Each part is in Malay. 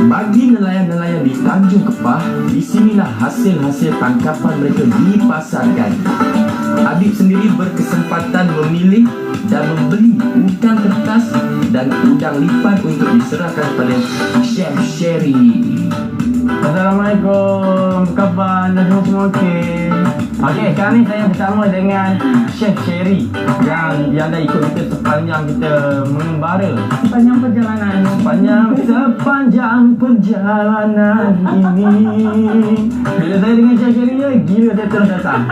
Bagi nelayan-nelayan di Tanjung Kepah, di sinilah hasil-hasil tangkapan mereka dipasarkan. Adib sendiri berkesempatan memilih dan membeli udang kertas dan udang lipat untuk diserahkan kepada Chef Sherry. Assalamualaikum, apa khabar? Anda semua okey? Okey, sekarang ni saya bersama dengan Chef Sherry yang dah ikut kita sepanjang kita mengembara. Sepanjang perjalanan Sepanjang perjalanan ini. Bila saya dengan Chef Sherry je, gila dia terus datang.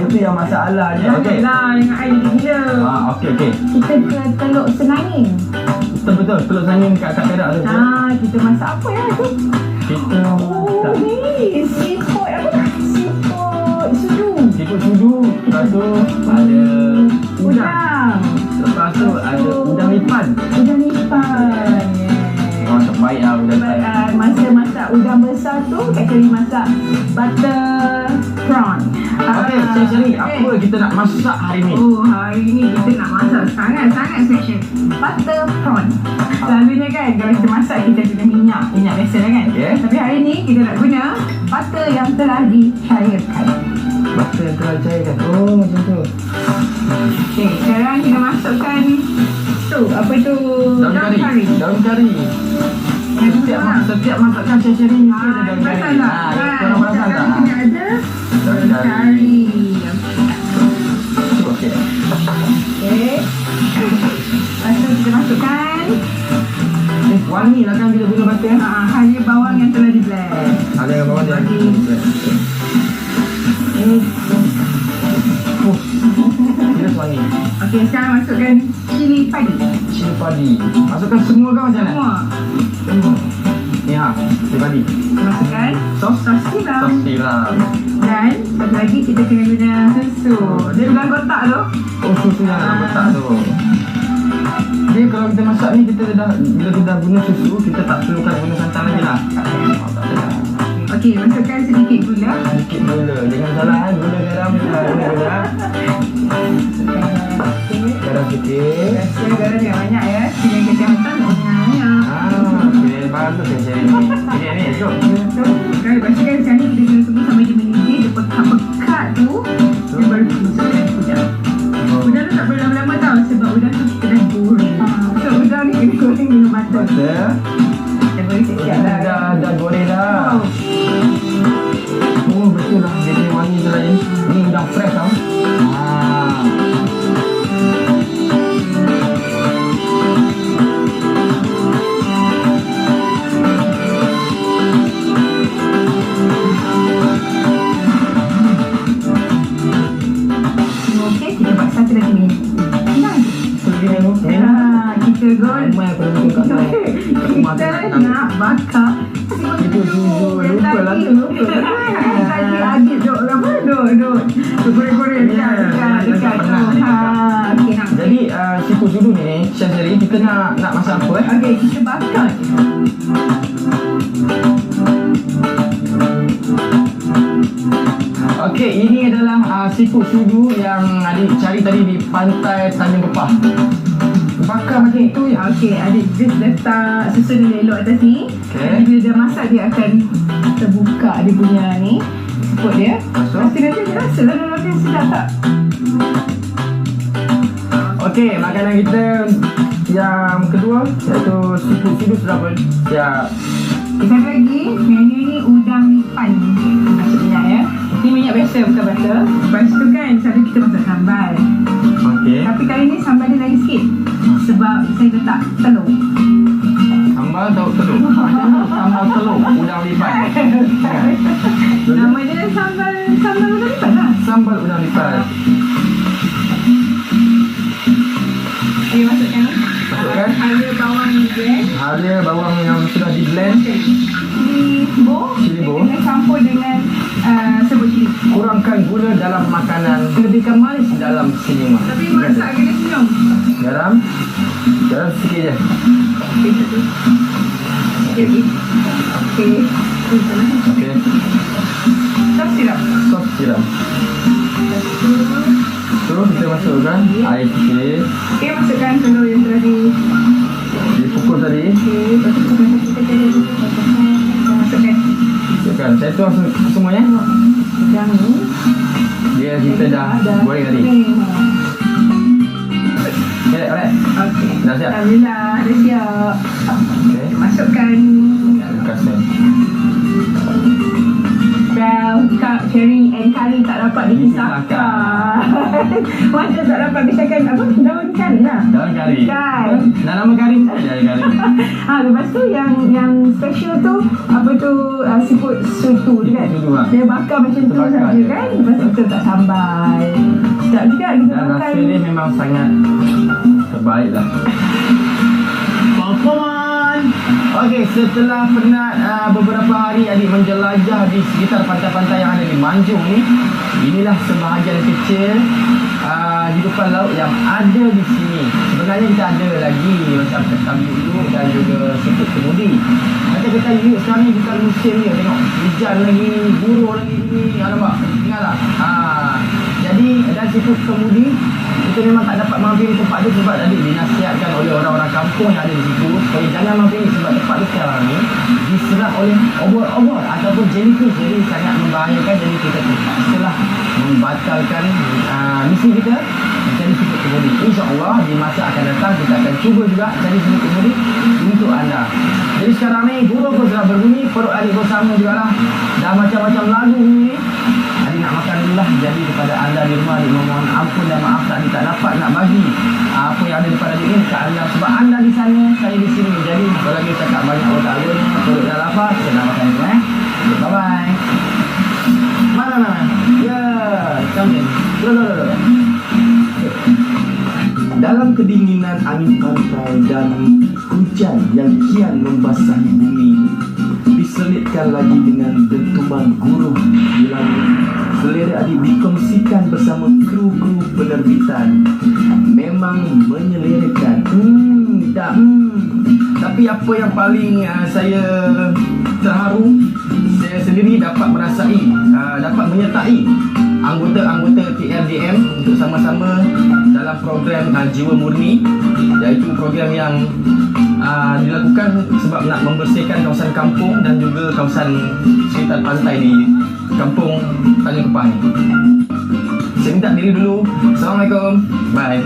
Itu yang masalahnya. Okey. lah dengan air gila. Okey. Kita ke Teluk Senangin. Betul, Teluk Senangin kat Perak tu. Kita masak apa ya tu? Kita masak Ni siput apa? Siput sudu. siput sudu. Lepas tu ada udang. Lepas tu ada udang lipan. Udang lipan. Terbaik lah udang lipan. Masa masak udang besar tu, Kak Sherry masak butter prawn. Okey, Chef Sherry, apa kita nak masak hari ni? Hari ni kita nak masak sangat-sangat special. Butter prawn. Selalunya kan, kalau kita masak, kita guna minyak biasa lah kan? Okay. Tapi hari ni kita nak guna butter yang telah dicairkan. Butter yang telah cairkan. Macam tu. Okey, sekarang kita masukkan tu, apa tu? Daun kari. Setiap masakan Chef Sherry mesti ada daun kari. Korang perasan tak? Kita ada daun kari. Okey. Okey. Lepas tu kita masukkan Wangi lah kan bila guna butter. halia bawang yang telah di blend. Ada yang bawah dia. Dia wangi. Okey, sekarang masukkan cili padi. Cili padi. Masukkan semua ke macam mana? Semua. Ni cili padi. Masukkan sos tiram. Sos tiram. Dan satu lagi kita kena guna susu. Dia dalam kotak tu. Susu yang dalam kotak tu. Jadi kalau kita masak ni, bila kita dah guna susu, kita tak perlukan guna santan lagi lah. Tak ada lah. Okey, masukkan sedikit gula. Sedikit gula. Jangan salah gula garam. Gula. Garam sikit. Rasa garam yang banyak ya. Dengan kesihatan banyak. Okey, bagus Chef Sherry ni. Ni, jom. Kalau lepas sekarang ni kita kena tunggu sampai dia mendidih, dia pekat-pekat tu, dia baru kita masukkan udang. Udang tu tak boleh lama-lama tau, sebab udang tu kita dah goreng. So udang ni kena goreng dengan butter. Dah goreng siap-siap lah. Dah goreng dah. Betul lah. Dia punya wangi tu lain. Ni udang fresh tau. Okey, kita buat satu lagi ni. Senang je. Kita goreng. Kita nak bakar Itu jujur. Lupa lah tu. Tadi Adib duk goreng-goreng dekat tu. Okey, nak. Jadi siput sudu ni, Chef Sherry, kita nak masak apa Okey, kita bakar je. Okey, ini adalah siput sudu yang adik cari tadi di pantai Tanjung Kepah. Bakar macam itu ya. Okey, Adik just letak susun dia elok atas ni. Okey. Bila dia masak, dia akan terbuka dia punya ni, siput dia. Masuk. Lepas tu nanti dia rasa lah dalam dia sedap tak? Okey, makanan kita yang kedua iaitu siput sudu sudah siap. Kita ada lagi, yang ni udang lipan. Masuk minyak ya. Ni minyak biasa, bukan butter. Lepas tu kan, selalu kita masak sambal. Okey. Tapi kali ni sambal dia lain sikit. Sebab saya letak telur. Sambal tahu telur. Sambal telur udang lipat. Nama dia sambal udang lipan lah. Sambal udang lipat. Okey, masukkan ni. Masukkan. Halia bawang ni blend. Halia bawang yang sudah di blend. Cili bo. Cili bo. Kita campur dengan sebut cili. Kurangkan gula dalam makanan, lebihkan manis dalam senyuman. Tapi masak kena senyum. Garam sikit je. Okey, satu. Okey. Okey. Okey. Sos siram. Sos siram. Satu. So kita masukkan air sikit. Okey, masukkan telur yang telah dipukul tadi. Okey, lepas tu kita cari dulu. Masukkan. Siapkan. Saya tuang semuanya. Yang ni. Dia kita dah goreng tadi. Okay, alright. Okey. Dah siap? Alhamdulillah, dah siap. Okay. Masukkan. Kasih. Well, Kak Cherry and Kari tak dapat dipisahkan. Macam tak dapat pisahkan apa? Daun kari lah. Daun kari. Kan. Dah nama kari? Jadi kari. Lepas tu yang special tu apa tu seafood soto tu kan. Soto, Dia bakar macam tu Terbakar saja je. kan. Lepas tu kita letak sambal. Sedap juga kita Dan makan. rasa dia memang sangat terbaik lah. Popcorn. Okey, setelah penat beberapa hari adik menjelajah di sekitar pantai-pantai yang ada di Manjung ni, inilah sebahagian kecil hidupan laut yang ada di sini. Sebenarnya kita ada lagi macam ketam yuk dan juga siput kemudi. Macam ketam yuk sekarang ni bukan musim dia, tengok hujan lagi, buruh lagi ni, nampak? Ingat tak? Jadi dan siput kemudi kita memang tak dapat mampir di tempat tu sebab tadi dinasihatkan oleh orang-orang kampung yang ada di situ supaya jangan mampir sebab tempat tu sekarang ni diserang oleh obor-obor ataupun jellyfish, jadi sangat membahayakan. Jadi kita terpaksalah membatalkan misi kita mencari siput kemudi. InsyaAllah di masa akan datang kita akan cuba juga cari siput kemudi untuk anda. Jadi sekarang ni burung pun telah berbunyi, perut adik pun sama jugalah, dah macam-macam lagu ni. Adik nak makan dulu lah. Jadi kepada anda di rumah, adik mohon ampun dan maaf adik tak dapat nak bagi apa yang ada depan adik ni dekat anda sebab anda di sana, saya di sini. Jadi kalau lagi cakap banyak otak alun, perut dah lapar, saya nak makan dulu bye bye. Mana? Ya, come in. Look. Dalam kedinginan angin pantai dan hujan yang kian membasahi bumi, diselitkan lagi dengan dentuman guruh di langit, selera adik dikongsikan bersama kru-kru penerbitan. Memang menyelerakan. Tapi apa yang paling saya terharu, saya sendiri dapat merasai, dapat menyertai anggota-anggota TRDM untuk sama-sama dalam program Jiwa Murni, iaitu program yang dilakukan sebab nak membersihkan kawasan kampung dan juga kawasan sekitar pantai di kampung Tanjung Kepah ni. Saya minta diri dulu. Assalamualaikum. Bye.